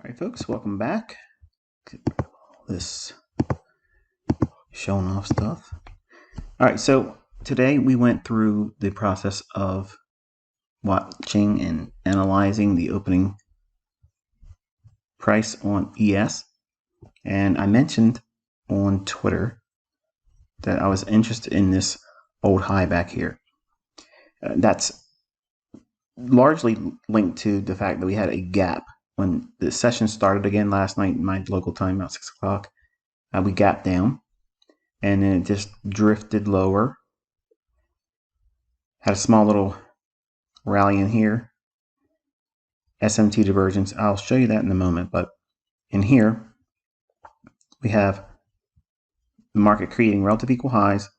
All right, folks, welcome back. This showing off stuff. All right, so today we went through the process of watching and analyzing the opening price on ES. And I mentioned on Twitter that I was interested in this old high back here. That's largely linked to the fact that we had a gap when the session started again last night in my local time, about 6 o'clock. We gapped down, and then it just drifted lower. Had a small little rally in here. SMT divergence. I'll show you that in a moment, but in here we have the market creating relative equal highs.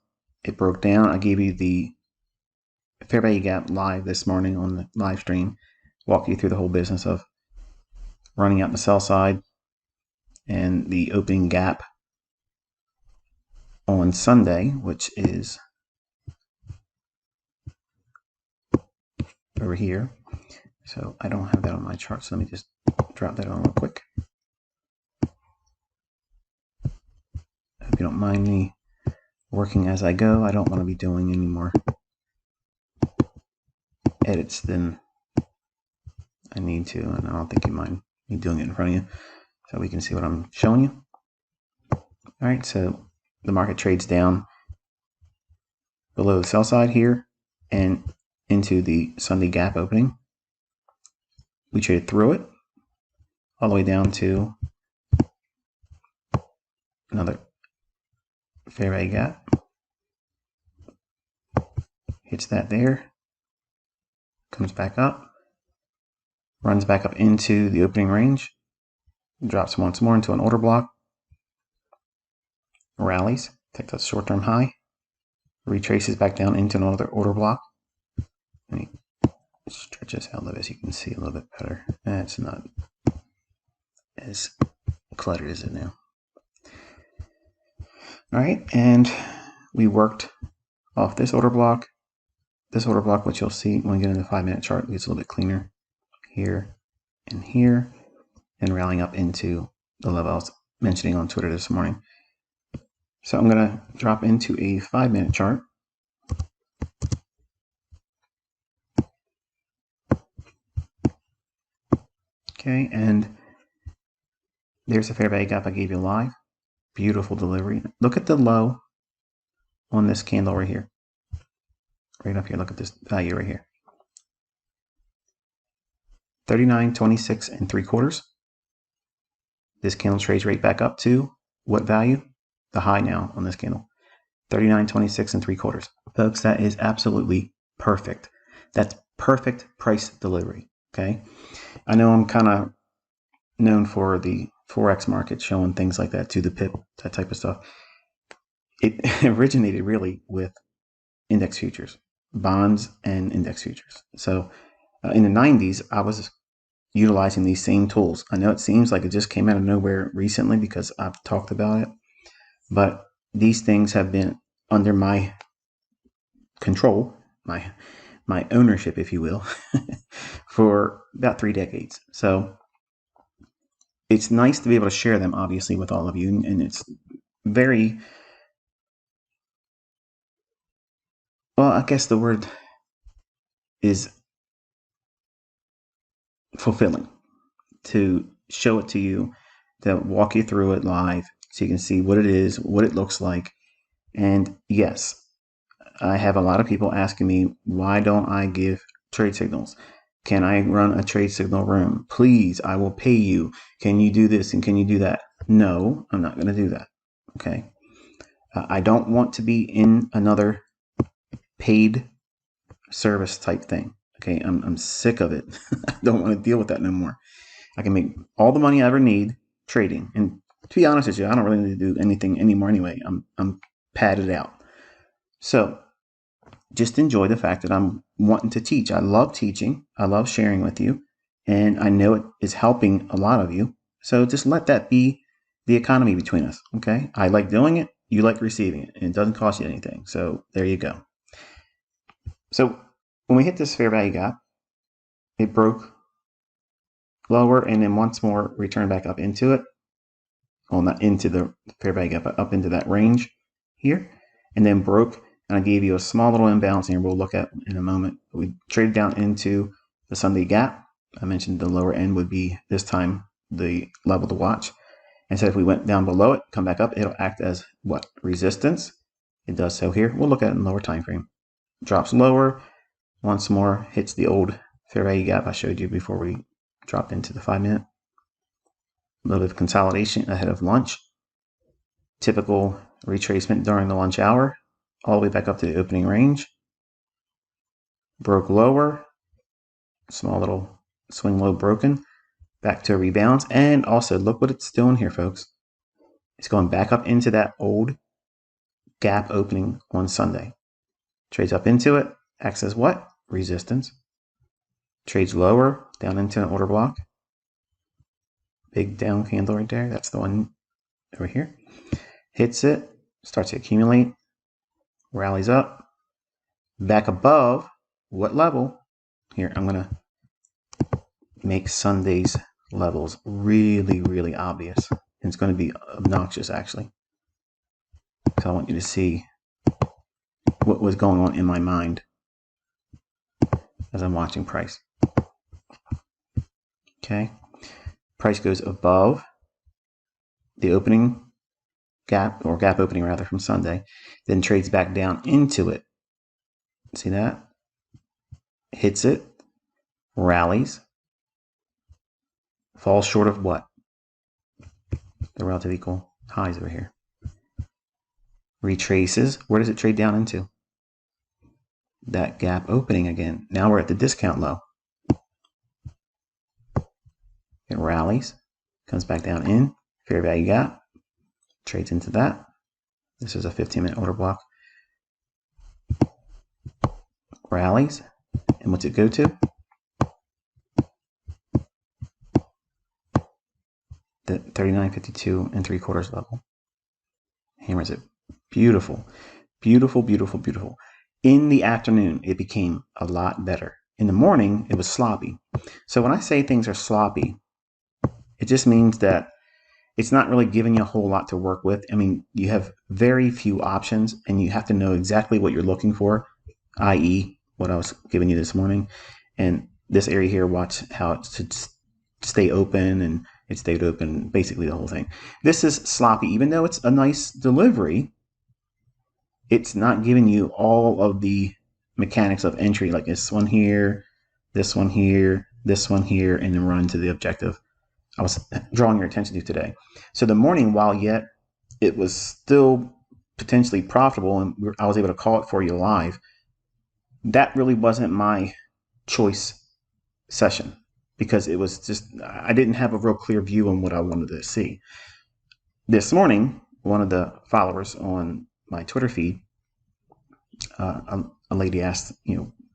It broke down. I gave you the fair value gap live this morning on the live stream. Walk you through the whole business of running out the sell side and the opening gap on Sunday, which is over here. So I don't have that on my chart, so let me just drop that on real quick. Hope you don't mind me working as I go. I don't want to be doing any more edits than I need to, and I don't think you mind me doing it in front of you so we can see what I'm showing you. All right, so the market trades down below the sell side here and into the Sunday gap opening. We traded through it all the way down to another fair value gap. Hits that there, comes back up, runs back up into the opening range, drops once more into an order block, rallies, takes a short-term high, retraces back down into another order block, and he stretches out a little bit so you can see a little bit better. It's not as cluttered as it now. All right, and we worked off this order block, which you'll see when we get into the 5-minute chart, gets a little bit cleaner here, and rallying up into the level I was mentioning on Twitter this morning. So I'm going to drop into a 5-minute chart. Okay, and there's a fair value gap I gave you live. Beautiful delivery. Look at the low on this candle right here. Right up here, look at this value right here. 39.26 3/4. This candle trades right back up to what value? The high now on this candle. 39.26 3/4. Folks, that is absolutely perfect. That's perfect price delivery. Okay. I know I'm kind of known for the Forex market showing things like that to the pip, that type of stuff. It originated really with index futures, bonds and index futures. So in the 90s, I was utilizing these same tools. I know it seems like it just came out of nowhere recently because I've talked about it, but these things have been under my control, my ownership, if you will, for about 3 decades. So it's nice to be able to share them, obviously, with all of you, and it's very, well, I guess the word is fulfilling to show it to you, to walk you through it live so you can see what it is, what it looks like. And yes, I have a lot of people asking me, why don't I give trade signals? Can I run a trade signal room? Please, I will pay you. Can you do this and can you do that? No, I'm not going to do that. Okay. I don't want to be in another paid service type thing. Okay. I'm sick of it. I don't want to deal with that no more. I can make all the money I ever need trading. And to be honest with you, I don't really need to do anything anymore anyway. I'm padded out. So just enjoy the fact that I'm wanting to teach. I love teaching. I love sharing with you. And I know it is helping a lot of you. So just let that be the economy between us. Okay. I like doing it. You like receiving it. And it doesn't cost you anything. So there you go. So when we hit this fair value gap, it broke lower, and then once more return back up into it. Well, not into the fair value gap, but up into that range here, and then broke. And I gave you a small little imbalance here we'll look at in a moment. We traded down into the Sunday gap. I mentioned the lower end would be this time the level to watch. And so if we went down below it, come back up, it'll act as what? Resistance. It does so here. We'll look at it in lower time frame. Drops lower, once more hits the old fair value gap I showed you before we dropped into the 5 minute. A little bit of consolidation ahead of lunch. Typical retracement during the lunch hour, all the way back up to the opening range. Broke lower, small little swing low broken, back to a rebalance. And also look what it's doing here, folks. It's going back up into that old gap opening on Sunday. Trades up into it, acts as what? Resistance. Trades lower, down into an order block. Big down candle right there. That's the one over here. Hits it, starts to accumulate, rallies up, back above what level? Here, I'm going to make Sunday's levels really, really obvious. And it's going to be obnoxious, actually. So I want you to see what was going on in my mind as I'm watching price. Okay. Price goes above the opening gap, or gap opening rather, from Sunday, then trades back down into it. See that? Hits it, rallies, falls short of what? The relative equal highs over here. Retraces. Where does it trade down into? That gap opening again. Now we're at the discount low. It rallies, comes back down in, fair value gap, trades into that. This is a 15-minute order block. Rallies, and what's it go to? The 39.52 3/4 level. Hammers it. Beautiful, beautiful, beautiful, beautiful. In the afternoon, it became a lot better. In the morning, it was sloppy. So when I say things are sloppy, it just means that it's not really giving you a whole lot to work with. I mean, you have very few options, and you have to know exactly what you're looking for, i.e. what I was giving you this morning. And this area here, watch how it should stay open, and it stayed open, basically the whole thing. This is sloppy. Even though it's a nice delivery, it's not giving you all of the mechanics of entry, like this one here, this one here, this one here, and then run to the objective I was drawing your attention to today. So the morning, while yet it was still potentially profitable, and I was able to call it for you live, that really wasn't my choice session, because it was just, I didn't have a real clear view on what I wanted to see. This morning, one of the followers on my Twitter feed, a lady asked,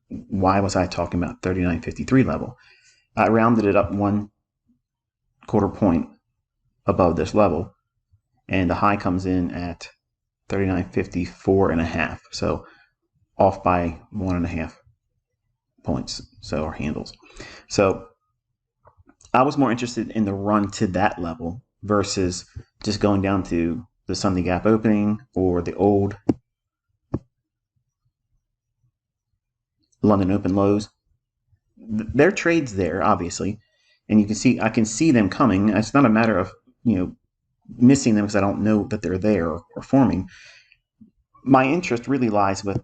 why was I talking about 39.53 level? I rounded it up 1/4 point above this level, and the high comes in at 39.54.5. So off by 1.5 points, or handles. So I was more interested in the run to that level versus just going down to the Sunday gap opening or the old London open lows. There are trades there, obviously, and I can see them coming. It's not a matter of missing them because I don't know that they're there or forming. My interest really lies with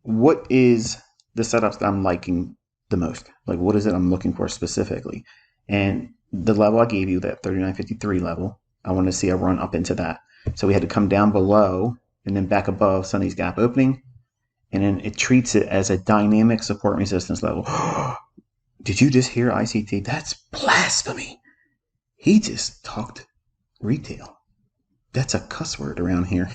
what is the setups that I'm liking the most. Like, what is it I'm looking for specifically? And the level I gave you, that 39.53 level, I want to see a run up into that. So we had to come down below and then back above Sunday's gap opening. And then it treats it as a dynamic support and resistance level. Did you just hear ICT? That's blasphemy. He just talked retail. That's a cuss word around here.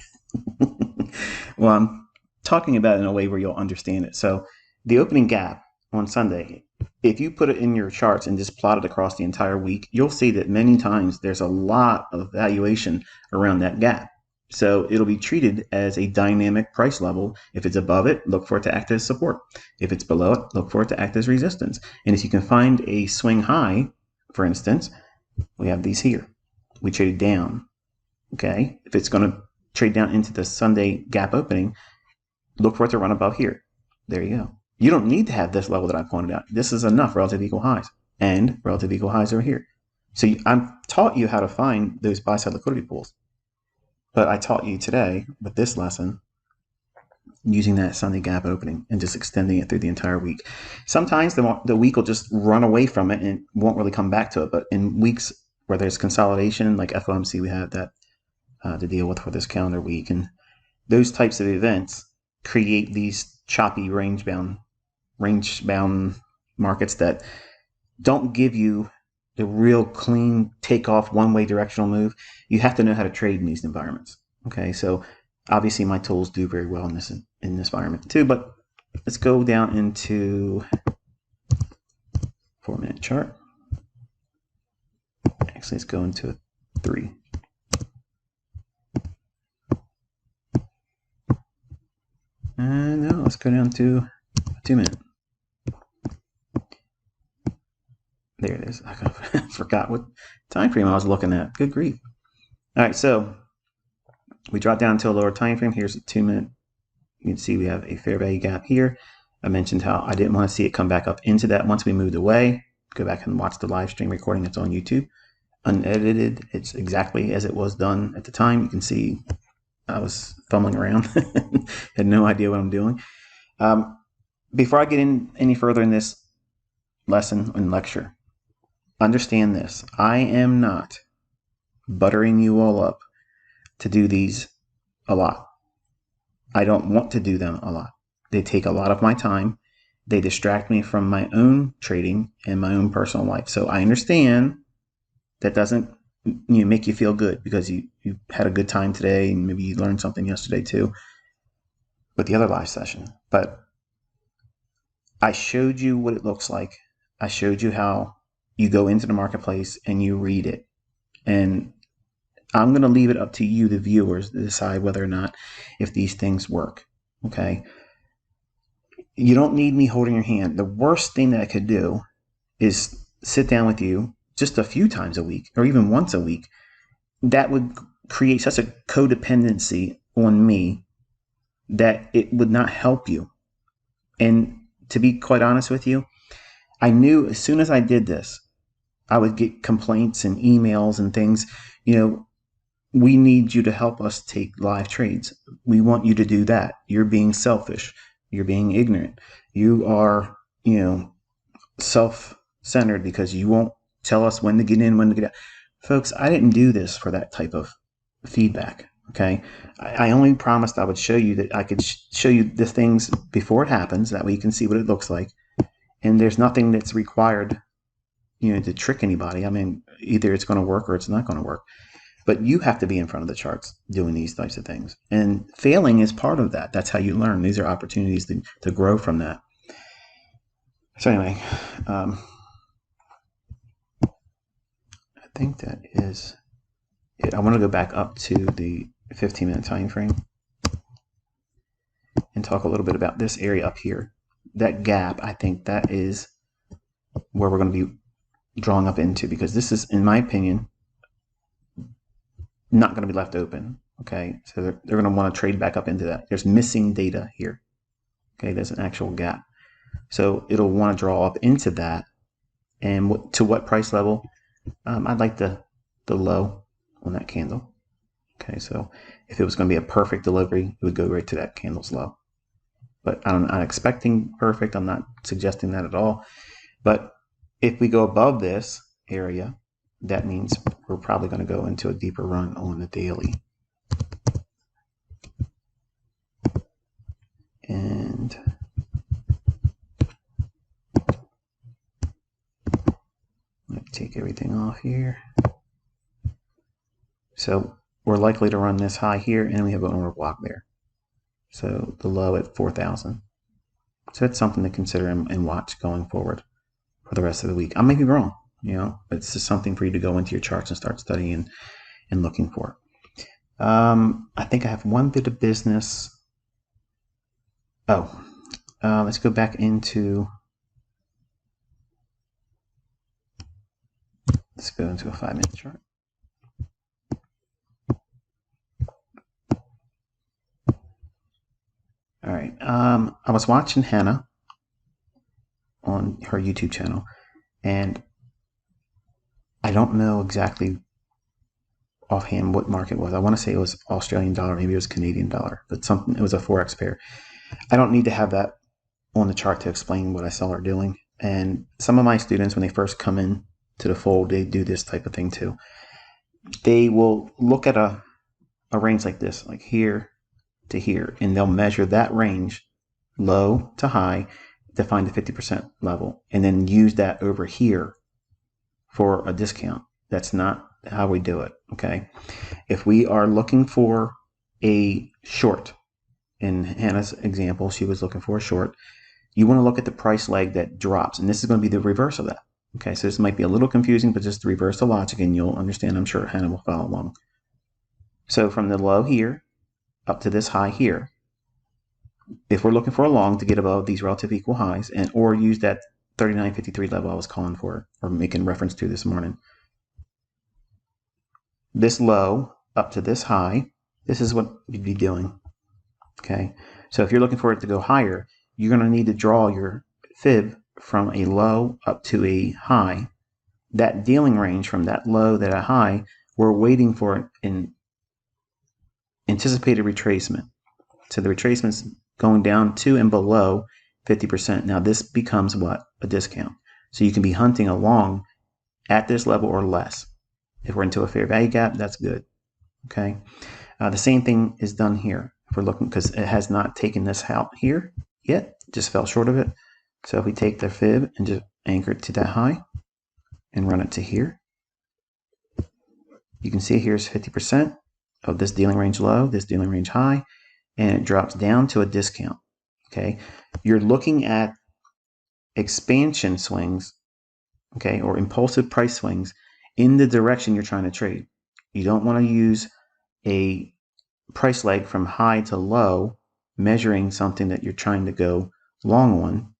Well, I'm talking about it in a way where you'll understand it. So the opening gap on Sunday, if you put it in your charts and just plot it across the entire week, you'll see that many times there's a lot of valuation around that gap. So it'll be treated as a dynamic price level. If it's above it, look for it to act as support. If it's below it, look for it to act as resistance. And if you can find a swing high, for instance, we have these here. We traded down. Okay. If it's going to trade down into the Sunday gap opening, look for it to run above here. There you go. You don't need to have this level that I pointed out. This is enough relative equal highs, and relative equal highs over here. So I've taught you how to find those buy side liquidity pools. But I taught you today with this lesson using that Sunday gap opening and just extending it through the entire week. Sometimes the week will just run away from it and won't really come back to it. But in weeks where there's consolidation, like FOMC, we have that to deal with for this calendar week. And those types of events create these choppy range-bound markets that don't give you the real clean takeoff one-way directional move. You have to know how to trade in these environments. Okay, so obviously my tools do very well in this environment too, but let's go down into 4-minute chart. Actually, let's go into a 3. And no, let's go down to a 2-minute. There it is. I forgot what time frame I was looking at. Good grief. All right, so we drop down to a lower time frame. Here's a 2-minute. You can see we have a fair value gap here. I mentioned how I didn't want to see it come back up into that once we moved away. Go back and watch the live stream recording that's on YouTube. Unedited. It's exactly as it was done at the time. You can see I was fumbling around. Had no idea what I'm doing. Before I get in any further in this lesson and lecture, understand this. I am not buttering you all up to do these a lot. I don't want to do them a lot. They take a lot of my time. They distract me from my own trading and my own personal life. So I understand that doesn't make you feel good because you had a good time today and maybe you learned something yesterday too with the other live session. But I showed you what it looks like. I showed you how you go into the marketplace and you read it. And I'm going to leave it up to you, the viewers, to decide whether or not if these things work. Okay. You don't need me holding your hand. The worst thing that I could do is sit down with you just a few times a week or even once a week. That would create such a codependency on me that it would not help you. And to be quite honest with you, I knew as soon as I did this, I would get complaints and emails and things. We need you to help us take live trades. We want you to do that. You're being selfish. You're being ignorant. You are, self-centered because you won't tell us when to get in, when to get out. Folks, I didn't do this for that type of feedback. Okay. I only promised I would show you that I could show you the things before it happens. That way you can see what it looks like. And there's nothing that's required, to trick anybody. I mean, either it's going to work or it's not going to work. But you have to be in front of the charts doing these types of things. And failing is part of that. That's how you learn. These are opportunities to grow from that. So anyway, I think that is it. I want to go back up to the 15-minute time frame and talk a little bit about this area up here. That gap, I think that is where we're going to be drawing up into, because this is, in my opinion, not going to be left open. Okay, so they're going to want to trade back up into that. There's missing data here. Okay, there's an actual gap. So it'll want to draw up into that. And to what price level? I'd like the low on that candle. Okay, so if it was going to be a perfect delivery, it would go right to that candle's low. But I'm not expecting perfect. I'm not suggesting that at all. But if we go above this area, that means we're probably going to go into a deeper run on the daily. And let me take everything off here. So we're likely to run this high here, and we have an order block there. So the low at 4,000. So that's something to consider and watch going forward for the rest of the week. I may be wrong. It's just something for you to go into your charts and start studying and looking for. I think I have one bit of business. Oh, let's go back into. Let's go into a 5-minute chart. All right. I was watching Hannah on her YouTube channel, and I don't know exactly offhand what market it was. I want to say it was Australian dollar, maybe it was Canadian dollar, but something. It was a forex pair. I don't need to have that on the chart to explain what I saw her doing. And some of my students, when they first come in to the fold, they do this type of thing too. They will look at a range like this, like here to here, and they'll measure that range, low to high, to find the 50% level, and then use that over here for a discount. That's not how we do it, okay? If we are looking for a short, in Hannah's example, she was looking for a short, you want to look at the price leg that drops, and this is going to be the reverse of that. Okay, so this might be a little confusing, but just reverse the logic and you'll understand. I'm sure Hannah will follow along. So from the low here up to this high here, if we're looking for a long to get above these relative equal highs, and or use that 39.53 level I was calling for or making reference to this morning, this low up to this high, this is what you'd be doing. Okay, so if you're looking for it to go higher, you're going to need to draw your fib from a low up to a high. That dealing range from that low to that high, we're waiting for an anticipated retracement. So the retracement's going down to and below 50%. Now this becomes what? A discount. So you can be hunting along at this level or less. If we're into a fair value gap, that's good. Okay. The same thing is done here. If we're looking, because it has not taken this out here yet, just fell short of it. So if we take the fib and just anchor it to that high and run it to here, you can see here's 50% of this dealing range low, this dealing range high, and it drops down to a discount. Okay, you're looking at expansion swings, okay, or impulsive price swings in the direction you're trying to trade. You don't want to use a price leg from high to low measuring something that you're trying to go long on.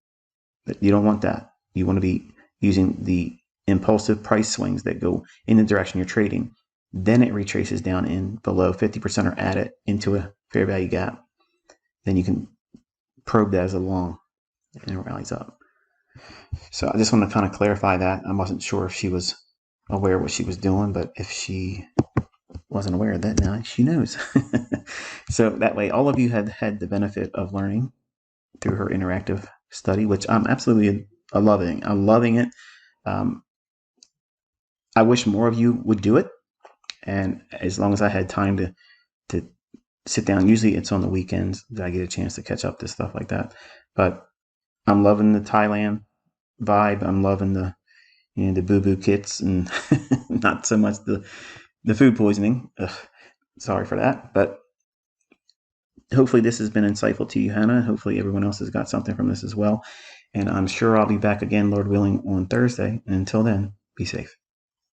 You don't want that. You want to be using the impulsive price swings that go in the direction you're trading. Then it retraces down in below 50% or at it into a fair value gap. Then you can probe that as a long and it rallies up. So I just want to kind of clarify that. I wasn't sure if she was aware of what she was doing, but if she wasn't aware of that, now she knows. So that way, all of you had the benefit of learning through her interactive study, which I'm absolutely loving. I'm loving it. I wish more of you would do it. And as long as I had time to sit down, usually it's on the weekends that I get a chance to catch up to stuff like that. But I'm loving the Thailand vibe. I'm loving the boo-boo kits and not so much the food poisoning. Ugh, sorry for that. But hopefully this has been insightful to you, Hannah. Hopefully everyone else has got something from this as well. And I'm sure I'll be back again, Lord willing, on Thursday. And until then, be safe.